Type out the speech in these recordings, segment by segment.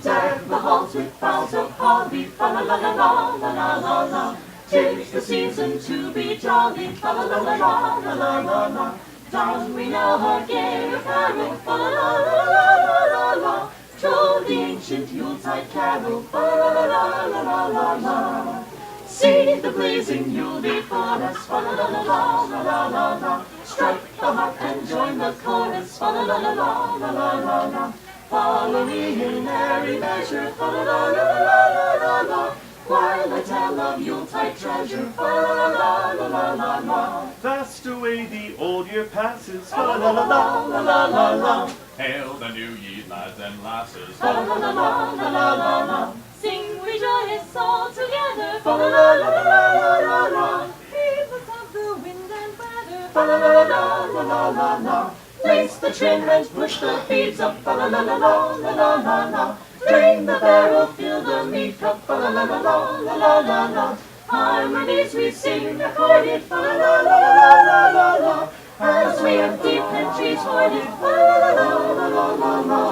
Deck the halls with boughs of holly, fa la la la la la la la la. 'Tis the season to be jolly, fa la la la la la la la la. Don we now our gay apparel, fa la la la la la la. Troll the ancient Yuletide carol, fa la la la la la la la. See the blazing Yule before us, fa la la la la la la la la. Strike the harp and join the chorus, fa la la la la la la la la. Follow me in merry measure, fa la la la la la la la. While I tell of Yuletide treasure, fa la la la la la la la. Fast away the old year passes, fa la la la la la la la la. Hail the new ye lads and lasses, fa la la la la la la la la. Sing rejoice all together, fa la la la la la la la. Heedless of the wind and weather, fa la la la la la la la. Lace the trim and push the beads up, fa la la la la la la la la. Drain the barrel, fill the mead cup, fa la la la la la la la la. Harmonies we sing accorded, fa la la la la la la la. As we empty pantries hoarded, fa la la la la la la la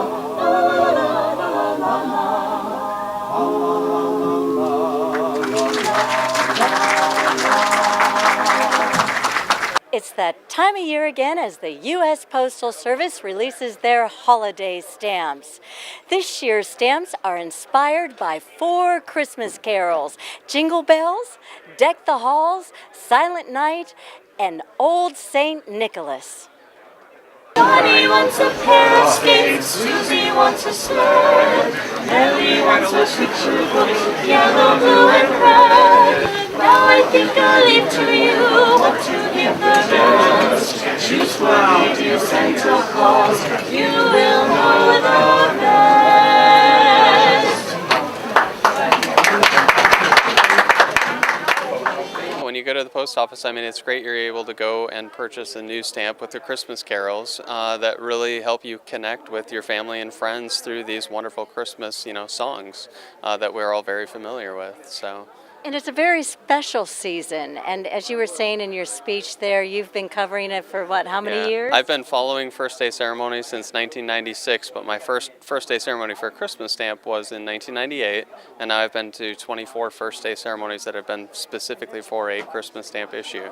la la la la la la. It's that time of year again as the U.S. Postal Service releases their holiday stamps. This year's stamps are inspired by 4 Christmas carols: Jingle Bells, Deck the Halls, Silent Night, and Old St. Nicholas. Johnny wants a pair of skates, Susie wants a sled, Nellie wants a picture book, yellow, blue, and red. Now I think I'll leave to you what to give the best. Choose what you do, Santa Claus, you will know the best. When you go to the post office, I mean, it's great you're able to go and purchase a new stamp with the Christmas carols that really help you connect with your family and friends through these wonderful Christmas, songs that we're all very familiar with. So. And it's a very special season. And as you were saying in your speech there, you've been covering it for how many years? I've been following First Day Ceremonies since 1996, but my first Day Ceremony for a Christmas stamp was in 1998, and now I've been to 24 First Day Ceremonies that have been specifically for a Christmas stamp issue.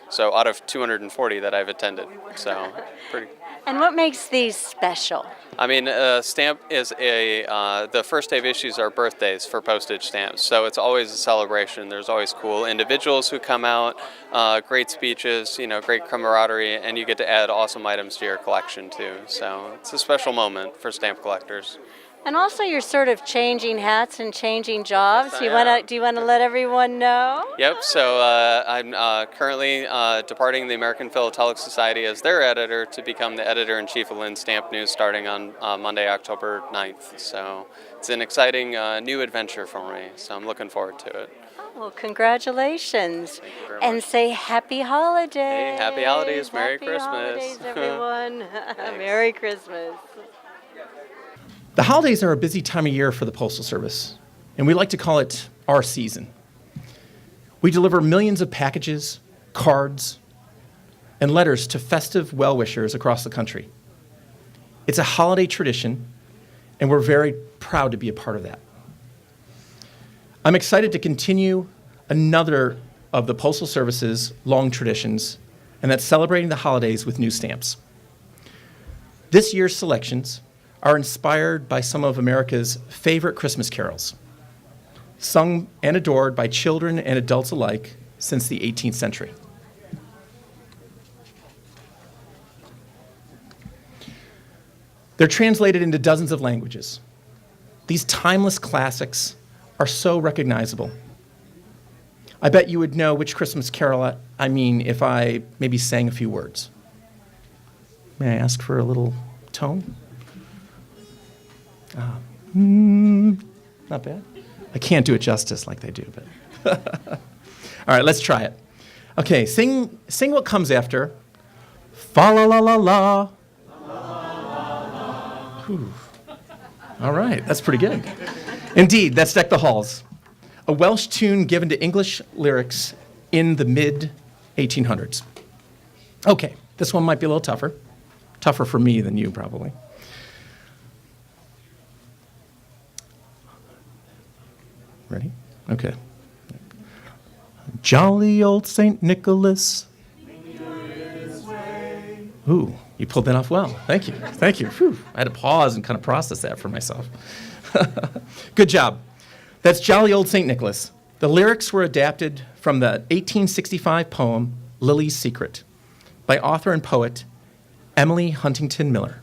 So out of 240 that I've attended, so pretty. And what makes these special? I mean, stamp is the first day of issues are birthdays for postage stamps, so it's always a celebration. There's always cool individuals who come out, great speeches, great camaraderie, and you get to add awesome items to your collection too. So it's a special moment for stamp collectors. And also, you're sort of changing hats and changing jobs. Yes, Do you want to let everyone know? Yep. So I'm currently departing the American Philatelic Society as their editor to become the editor-in-chief of Lynn Stamp News starting on Monday, October 9th. So it's an exciting new adventure for me. So I'm looking forward to it. Oh, well, congratulations. Thank you very And much. say happy holidays. Hey, happy holidays. Merry Happy Christmas. holidays, everyone. Merry Christmas. The holidays are a busy time of year for the Postal Service, and we like to call it our season. We deliver millions of packages, cards, and letters to festive well-wishers across the country. It's a holiday tradition, and we're very proud to be a part of that. I'm excited to continue another of the Postal Service's long traditions, and that's celebrating the holidays with new stamps. This year's selections are inspired by some of America's favorite Christmas carols, sung and adored by children and adults alike since the 18th century. They're translated into dozens of languages. These timeless classics are so recognizable. I bet you would know which Christmas carol I mean if I maybe sang a few words. May I ask for a little tone? Not bad. I can't do it justice like they do, but. All right, let's try it. Okay, sing what comes after. Fa la la la la. Whew. All right, that's pretty good. Indeed, that's Deck the Halls, a Welsh tune given to English lyrics in the mid-1800s. Okay, this one might be a little tougher for me than you probably. Ready? Okay. Jolly old St. Nicholas. Ooh, you pulled that off well. Thank you. Thank you. Whew. I had to pause and kind of process that for myself. Good job. That's Jolly Old St. Nicholas. The lyrics were adapted from the 1865 poem Lily's Secret by author and poet Emily Huntington Miller.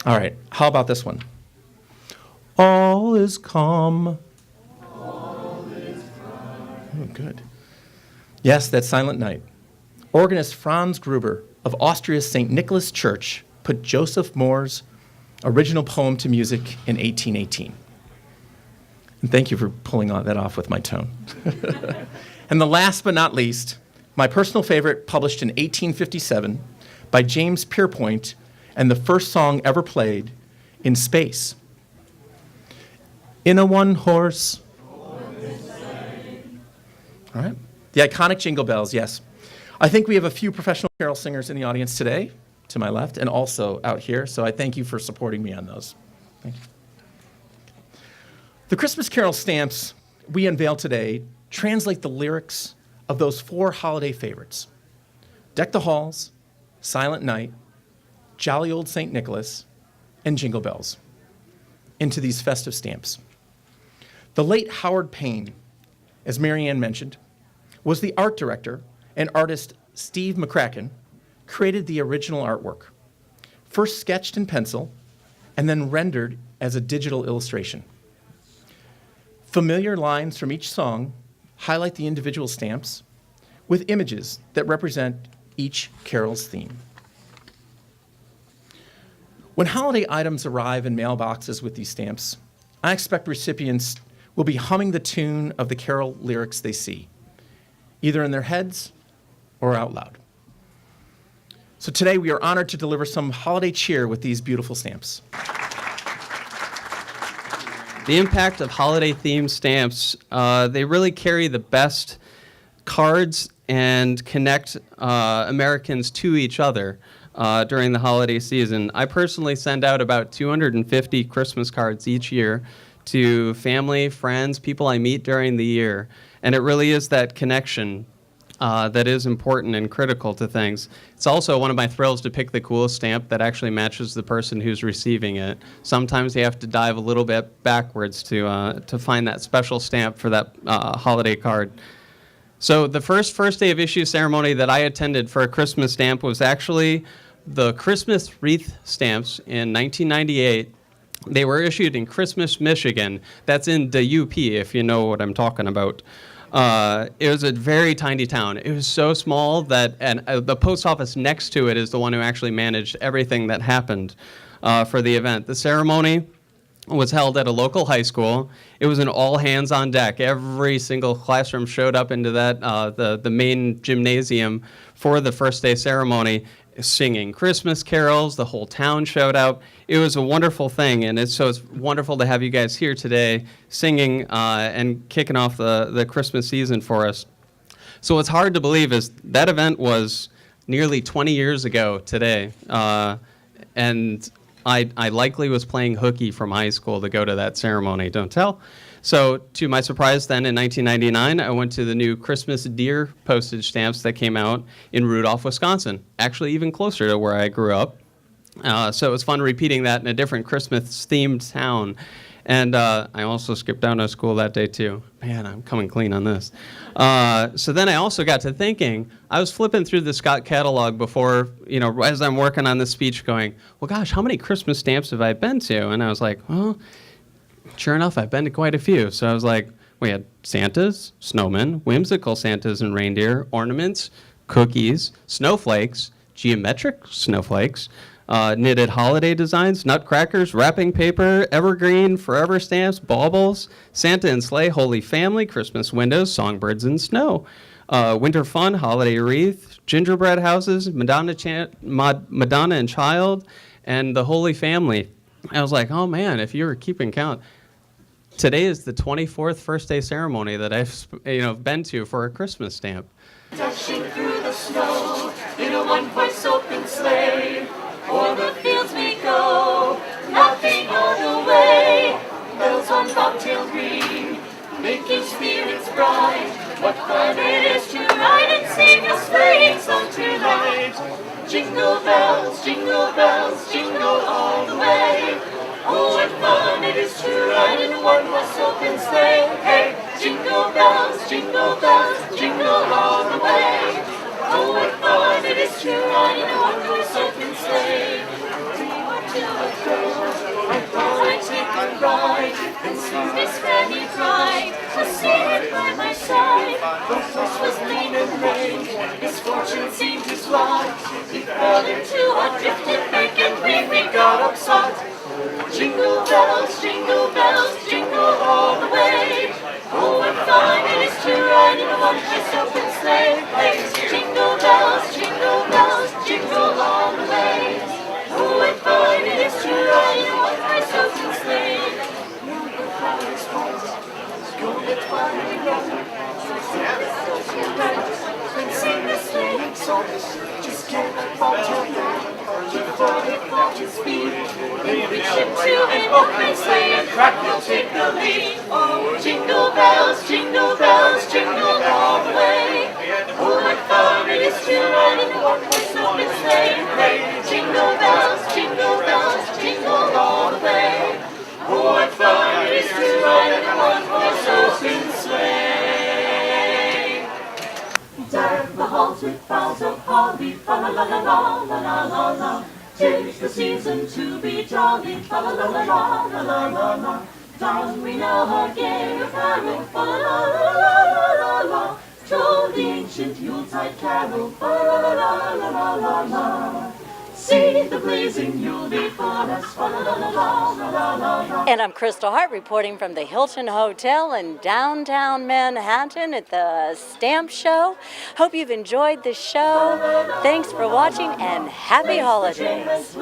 All right, how about this one? All is calm. All is bright. Oh, good. Yes, that's Silent Night. Organist Franz Gruber of Austria's St. Nicholas Church put Joseph Moore's original poem to music in 1818. And thank you for pulling that off with my tone. And the last but not least, my personal favorite, published in 1857 by James Pierpoint, and the first song ever played in space. In a one-horse. All right. The iconic Jingle Bells, yes. I think we have a few professional carol singers in the audience today, to my left, and also out here, so I thank you for supporting me on those. Thank you. The Christmas carol stamps we unveil today translate the lyrics of those 4 holiday favorites: Deck the Halls, Silent Night, Jolly Old St. Nicholas, and Jingle Bells into these festive stamps. The late Howard Payne, as Marianne mentioned, was the art director, and artist Steve McCracken created the original artwork, first sketched in pencil and then rendered as a digital illustration. Familiar lines from each song highlight the individual stamps with images that represent each carol's theme. When holiday items arrive in mailboxes with these stamps, I expect recipients will be humming the tune of the carol lyrics they see, either in their heads or out loud. So today we are honored to deliver some holiday cheer with these beautiful stamps. The impact of holiday-themed stamps, they really carry the best cards and connect Americans to each other during the holiday season. I personally send out about 250 Christmas cards each year to family, friends, people I meet during the year. And it really is that connection that is important and critical to things. It's also one of my thrills to pick the coolest stamp that actually matches the person who's receiving it. Sometimes you have to dive a little bit backwards to find that special stamp for that holiday card. So the first day of issue ceremony that I attended for a Christmas stamp was actually the Christmas wreath stamps in 1998. They were issued in Christmas, Michigan. That's in the UP, if you know what I'm talking about. It was a very tiny town. It was so small that the post office next to it is the one who actually managed everything that happened for the event. The ceremony was held at a local high school. It was an all hands on deck. Every single classroom showed up into that the main gymnasium for the first day ceremony, singing Christmas carols. The whole town showed up. It was a wonderful thing, and it's wonderful to have you guys here today singing and kicking off the Christmas season for us. So what's hard to believe is that event was nearly 20 years ago today, and I likely was playing hooky from high school to go to that ceremony, don't tell. So to my surprise then, in 1999, I went to the new Christmas deer postage stamps that came out in Rudolph, Wisconsin, actually even closer to where I grew up. So it was fun repeating that in a different Christmas-themed town. And I also skipped down to school that day, too. Man, I'm coming clean on this. So then I also got to thinking, I was flipping through the Scott catalog before, as I'm working on this speech going, well, gosh, how many Christmas stamps have I been to? And I was like, well, sure enough, I've been to quite a few. So I was like, we had Santas, snowmen, whimsical Santas and reindeer, ornaments, cookies, snowflakes, geometric snowflakes, knitted holiday designs, nutcrackers, wrapping paper, evergreen, forever stamps, baubles, Santa and sleigh, Holy Family, Christmas windows, songbirds and snow, winter fun, holiday wreath, gingerbread houses, Madonna and Child, and the Holy Family. I was like, oh man, if you were keeping count. Today is the 24th first day ceremony that I've been to for a Christmas stamp. Dashing through the snow in a one-horse open sleigh, o'er the fields we go, laughing all the way. Bells on bobtail ring, making spirits bright. What fun it is to ride and sing a sleighing song tonight. Jingle bells, jingle all the way. Oh, what fun it is to ride in a one-horse open sleigh. Hey, jingle bells, jingle all the way. Oh, what fun it is to ride in a one-horse open sleigh. I thought I'd take a ride and see this fanny bride. To see it by my side. The horse was lean and lame. His fortune seemed to slide. He fell into a drifted bank and we got upset. Jingle bells, jingle all the way. Oh, what fun it is to ride in a one-horse open sleigh. Hey, jingle bells, jingle all the way. Oh, what fun it is to ride in a one-horse open sleigh. The flowers white, golden twilight round. And sing the sleighing song. Just get up your back. Before he falls his feet, we reach into an open sleigh and crack will take the lead. Oh, jingle bells, jingle all the way. Oh, what fun it is to ride in a one-horse open sleigh. Hey, jingle bells, jingle all the way. Oh, what fun it is to ride in a one-horse open sleigh. Deck the halls with boughs of holly, fa la la la la la la la la. 'Tis the season to be jolly, fa la la la la la la la la. Down we now our gay apparel, fa la la la la la la. Troll the ancient Yuletide carol, fa la la la la la la la. See the blazing Yule before us, fa la la la la la la la. And I'm Kristal Hart reporting from the Hilton Hotel in downtown Manhattan at the Stamp Show. Hope you've enjoyed the show. Thanks for watching and happy holidays.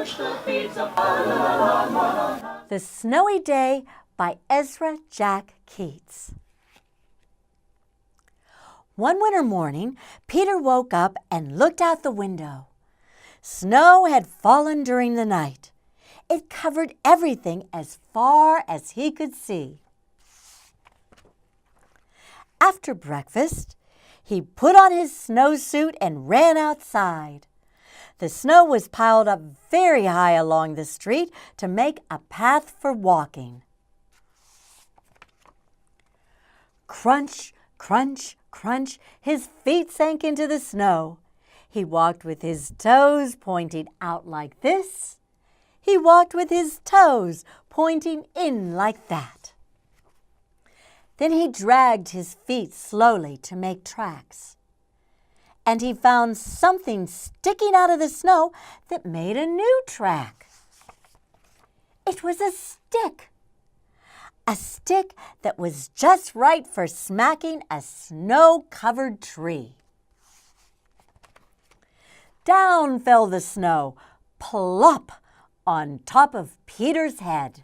The Snowy Day by Ezra Jack Keats. One winter morning, Peter woke up and looked out the window. Snow had fallen during the night. It covered everything as far as he could see. After breakfast, he put on his snowsuit and ran outside. The snow was piled up very high along the street to make a path for walking. Crunch, crunch, crunch, his feet sank into the snow. He walked with his toes pointing out like this. He walked with his toes pointing in like that. Then he dragged his feet slowly to make tracks. And he found something sticking out of the snow that made a new track. It was a stick. A stick that was just right for smacking a snow-covered tree. Down fell the snow, plop, on top of Peter's head.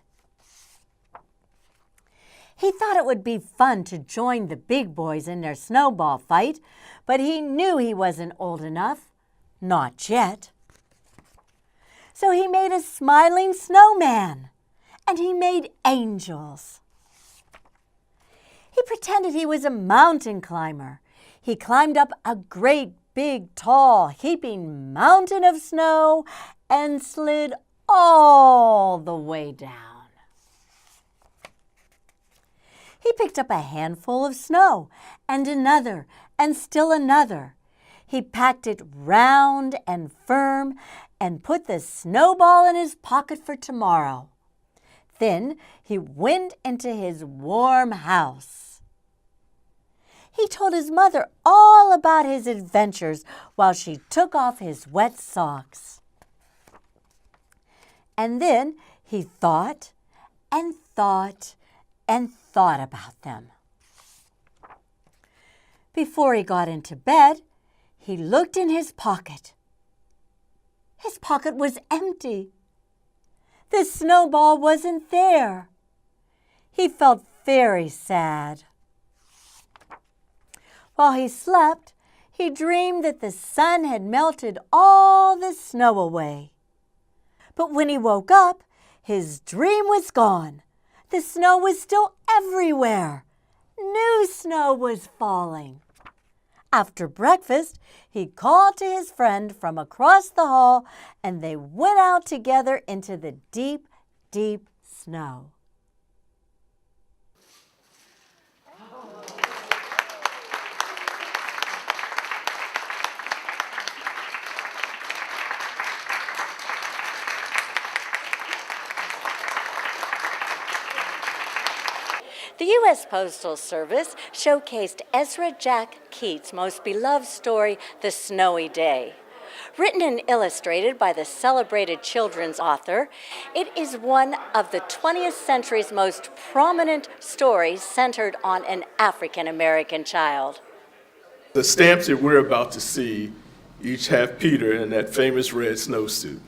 He thought it would be fun to join the big boys in their snowball fight, but he knew he wasn't old enough. Not yet. So he made a smiling snowman, and he made angels. He pretended he was a mountain climber. He climbed up a great big, tall, heaping mountain of snow and slid all the way down. He picked up a handful of snow and another and still another. He packed it round and firm and put the snowball in his pocket for tomorrow. Then he went into his warm house. He told his mother all about his adventures while she took off his wet socks. And then he thought and thought and thought about them. Before he got into bed, he looked in his pocket. His pocket was empty. The snowball wasn't there. He felt very sad. While he slept, he dreamed that the sun had melted all the snow away. But when he woke up, his dream was gone. The snow was still everywhere. new snow was falling. After breakfast, he called to his friend from across the hall, and they went out together into the deep, deep snow. The U.S. Postal Service showcased Ezra Jack Keats' most beloved story, The Snowy Day. Written and illustrated by the celebrated children's author, it is one of the 20th century's most prominent stories centered on an African-American child. The stamps that we're about to see each have Peter in that famous red snowsuit.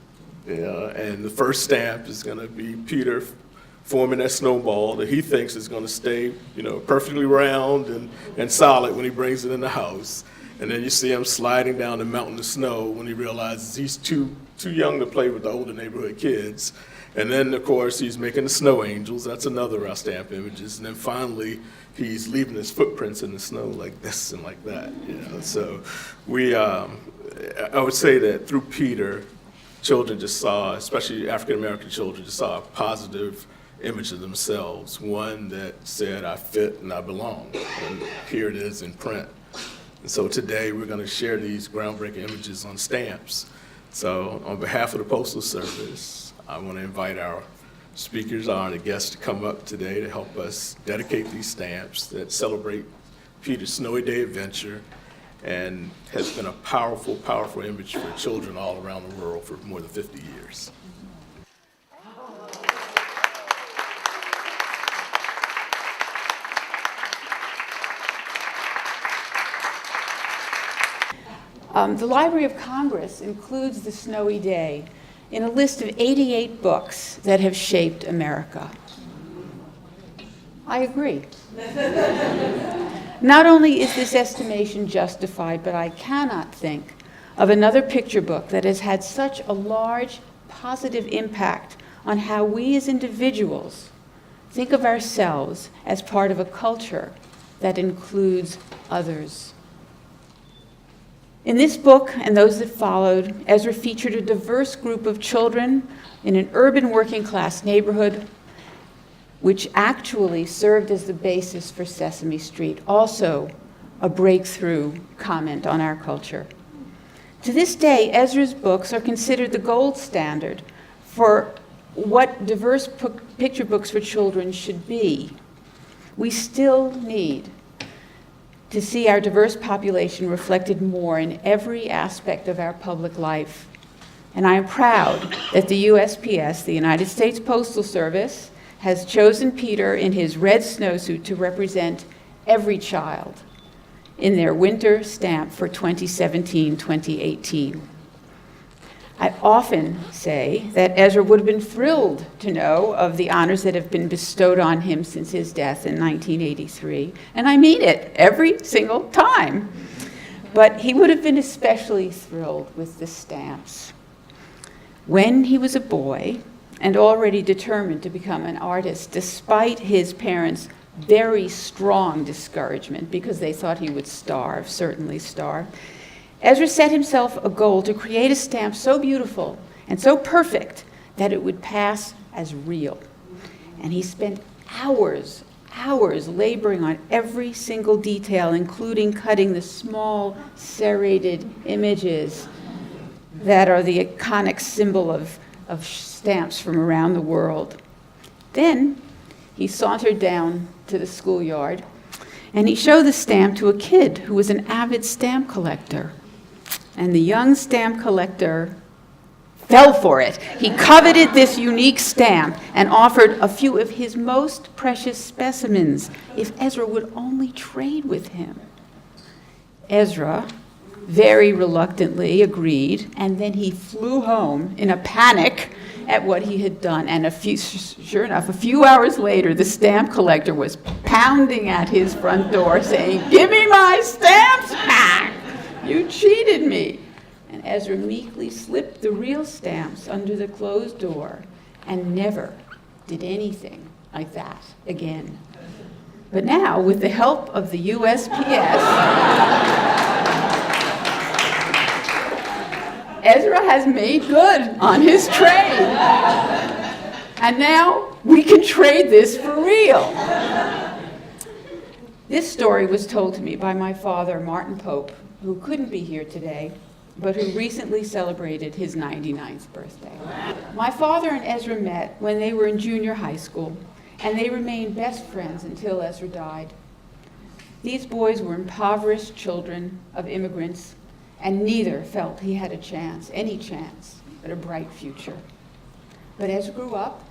And the first stamp is going to be Peter forming that snowball that he thinks is going to stay, perfectly round and solid when he brings it in the house. And then you see him sliding down the mountain of snow when he realizes he's too young to play with the older neighborhood kids. And then, of course, he's making the snow angels. That's another of our stamp images. And then finally, he's leaving his footprints in the snow like this and like that. So I would say that through Peter, children just saw, especially African-American children, just saw a positive image of themselves, one that said, I fit and I belong. And here it is in print. And so today we're going to share these groundbreaking images on stamps. So on behalf of the Postal Service, I want to invite our speakers, our guests to come up today to help us dedicate these stamps that celebrate Peter's Snowy Day adventure and has been a powerful, powerful image for children all around the world for more than 50 years. The Library of Congress includes The Snowy Day in a list of 88 books that have shaped America. I agree. Not only is this estimation justified, but I cannot think of another picture book that has had such a large positive impact on how we as individuals think of ourselves as part of a culture that includes others. In this book and those that followed, Ezra featured a diverse group of children in an urban working-class neighborhood, which actually served as the basis for Sesame Street, also a breakthrough comment on our culture. To this day, Ezra's books are considered the gold standard for what diverse picture books for children should be. We still need to see our diverse population reflected more in every aspect of our public life. And I am proud that the USPS, the United States Postal Service, has chosen Peter in his red snowsuit to represent every child in their winter stamp for 2017-2018. I often say that Ezra would have been thrilled to know of the honors that have been bestowed on him since his death in 1983, and I mean it every single time. But he would have been especially thrilled with the stamps. When he was a boy and already determined to become an artist, despite his parents' very strong discouragement because they thought he would starve, certainly starve, Ezra set himself a goal to create a stamp so beautiful and so perfect that it would pass as real. And he spent hours laboring on every single detail, including cutting the small serrated images that are the iconic symbol of stamps from around the world. Then he sauntered down to the schoolyard and he showed the stamp to a kid who was an avid stamp collector. And the young stamp collector fell for it. He coveted this unique stamp and offered a few of his most precious specimens if Ezra would only trade with him. Ezra very reluctantly agreed, and then he flew home in a panic at what he had done. And sure enough, a few hours later, the stamp collector was pounding at his front door saying, "Give me my stamps back! You cheated me." And Ezra meekly slipped the real stamps under the closed door and never did anything like that again. But now, with the help of the USPS, Ezra has made good on his trade. And now we can trade this for real. This story was told to me by my father, Martin Pope, who couldn't be here today, but who recently celebrated his 99th birthday. My father and Ezra met when they were in junior high school, and they remained best friends until Ezra died. These boys were impoverished children of immigrants, and neither felt he had a chance, any chance, at a bright future. But Ezra grew up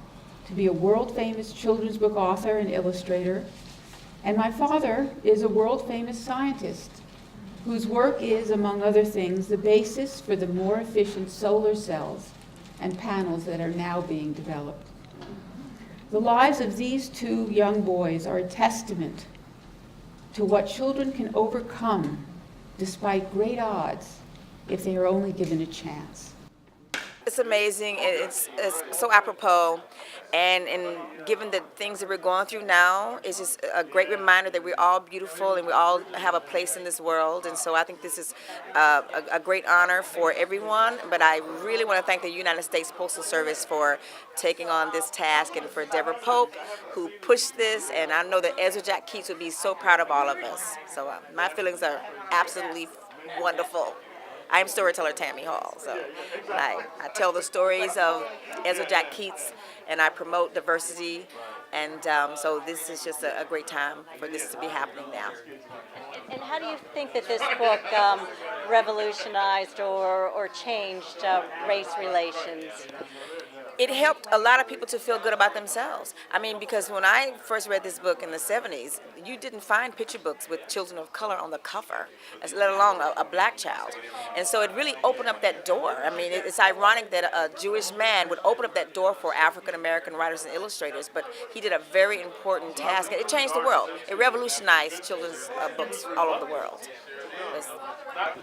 to be a world-famous children's book author and illustrator, and my father is a world-famous scientist whose work is, among other things, the basis for the more efficient solar cells and panels that are now being developed. The lives of these two young boys are a testament to what children can overcome despite great odds if they are only given a chance. It's amazing. It's so apropos, and given the things that we're going through now, it's just a great reminder that we're all beautiful and we all have a place in this world. And so I think this is a great honor for everyone. But I really want to thank the United States Postal Service for taking on this task, and for Deborah Pope, who pushed this. And I know that Ezra Jack Keats would be so proud of all of us. So my feelings are absolutely wonderful. I am storyteller Tammy Hall, so I tell the stories of Ezra Jack Keats, and I promote diversity, and so this is just a great time for this to be happening now. And how do you think that this book revolutionized or changed race relations? It helped a lot of people to feel good about themselves. I mean, because when I first read this book in the 70s, you didn't find picture books with children of color on the cover, let alone a black child. And so it really opened up that door. I mean, it's ironic that a Jewish man would open up that door for African American writers and illustrators, but he did a very important task. It changed the world. It revolutionized children's books all over the world.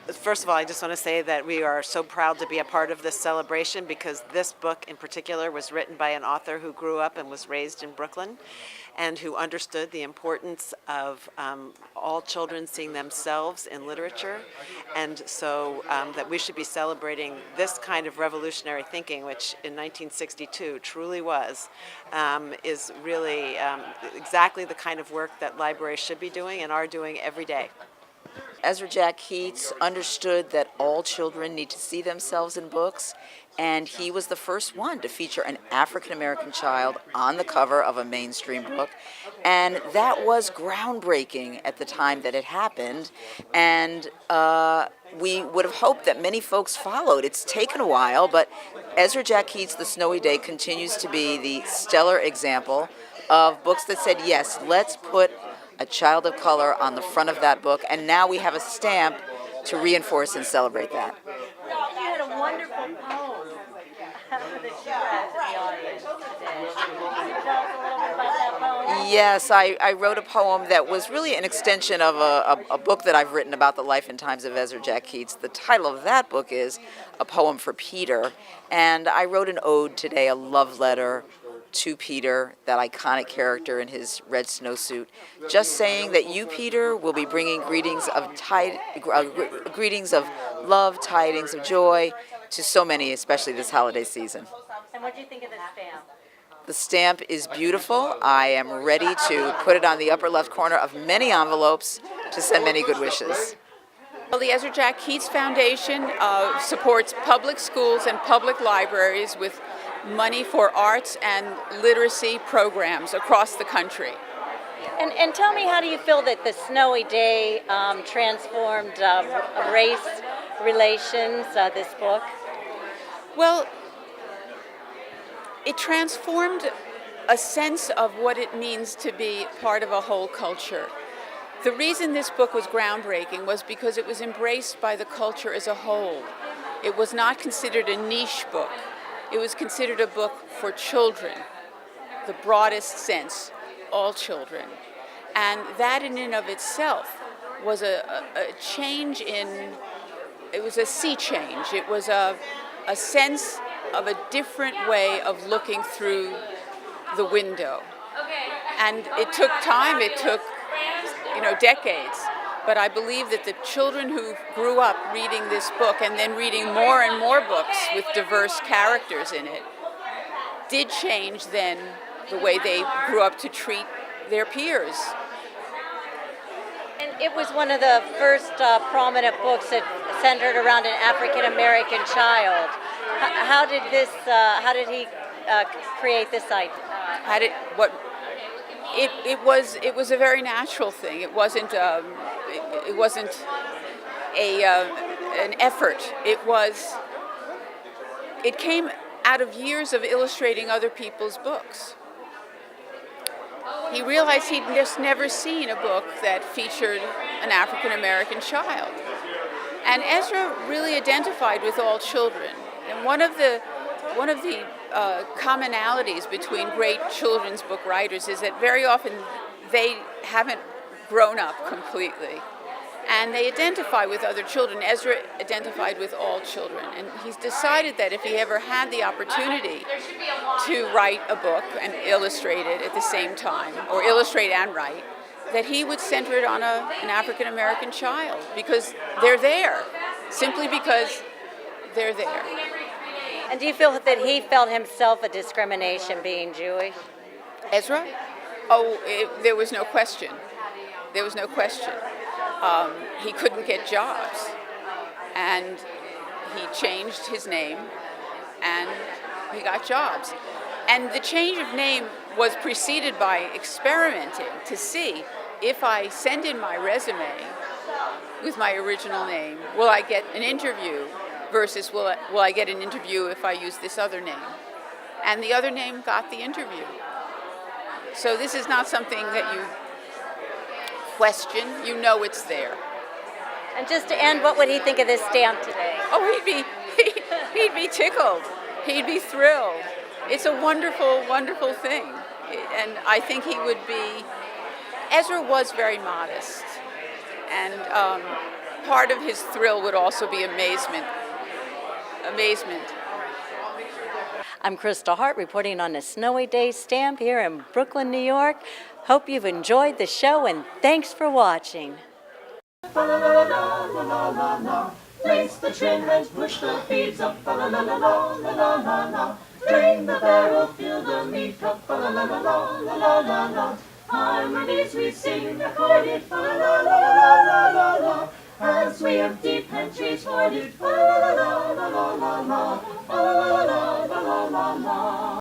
First of all, I just want to say that we are so proud to be a part of this celebration, because this book in particular was written by an author who grew up and was raised in Brooklyn, and who understood the importance of all children seeing themselves in literature, and so that we should be celebrating this kind of revolutionary thinking, which in 1962 truly was, is really exactly the kind of work that libraries should be doing and are doing every day. Ezra Jack Keats understood that all children need to see themselves in books, and he was the first one to feature an African American child on the cover of a mainstream book, and that was groundbreaking at the time that it happened, and we would have hoped that many folks followed. It's taken a while, but Ezra Jack Keats' The Snowy Day continues to be the stellar example of books that said, yes, let's put a child of color on the front of that book, and now we have a stamp to reinforce and celebrate that. You had a wonderful poem that you read to the audience today. Can you tell us a little bit about that poem? Yes, I wrote a poem that was really an extension of a book that I've written about the life and times of Ezra Jack Keats. The title of that book is A Poem for Peter, and I wrote an ode today, a love letter to Peter, that iconic character in his red snowsuit, just saying that you, Peter, will be bringing greetings of love, tidings of joy to so many, especially this holiday season. And what do you think of the stamp? The stamp is beautiful. I am ready to put it on the upper left corner of many envelopes to send many good wishes. Well, the Ezra Jack Keats Foundation supports public schools and public libraries with money for arts and literacy programs across the country. And tell me, how do you feel that the Snowy Day transformed race relations, this book? Well, it transformed a sense of what it means to be part of a whole culture. The reason this book was groundbreaking was because it was embraced by the culture as a whole. It was not considered a niche book. It was considered a book for children, the broadest sense, all children. And that in and of itself was a change it was a sea change. It was a sense of a different way of looking through the window. And it took time, it took, decades. But I believe that the children who grew up reading this book and then reading more and more books with diverse characters in it did change then the way they grew up to treat their peers. And it was one of the first prominent books that centered around an African American child. How did he create this idea? It was a very natural thing. It wasn't an effort. It came out of years of illustrating other people's books. He realized he'd just never seen a book that featured an African American child. And Ezra really identified with all children. And one of the commonalities between great children's book writers is that very often they haven't grown up completely. And they identify with other children. Ezra identified with all children. And he's decided that if he ever had the opportunity to write a book and illustrate it at the same time, or illustrate and write, that he would center it on an African American child, because they're there, simply because they're there. And do you feel that he felt himself a discrimination being Jewish? Ezra? There was no question. There was no question. He couldn't get jobs, and he changed his name, and he got jobs. And the change of name was preceded by experimenting to see, if I send in my resume with my original name, will I get an interview, versus will I get an interview if I use this other name? And the other name got the interview. So this is not something that you question, it's there. And just to end, what would he think of this stamp today? Oh, he'd be tickled. He'd be thrilled. It's a wonderful, wonderful thing. And I think he would be. Ezra was very modest, and part of his thrill would also be amazement. I'm Kristal Hart reporting on a snowy day stamp here in Brooklyn, New York. Hope you've enjoyed the show, and thanks for watching. Fa la la la la la la la. Place the trim and push the beads up. Fa la la la la la la la la. Drain the barrel, fill the meat cup. Fa la la la la la la la la. Harmonies we sing accorded. Fa la la la la la la la. As we empty pantries hoarded. Fa la la la la la la la. Fa la la la la la la la.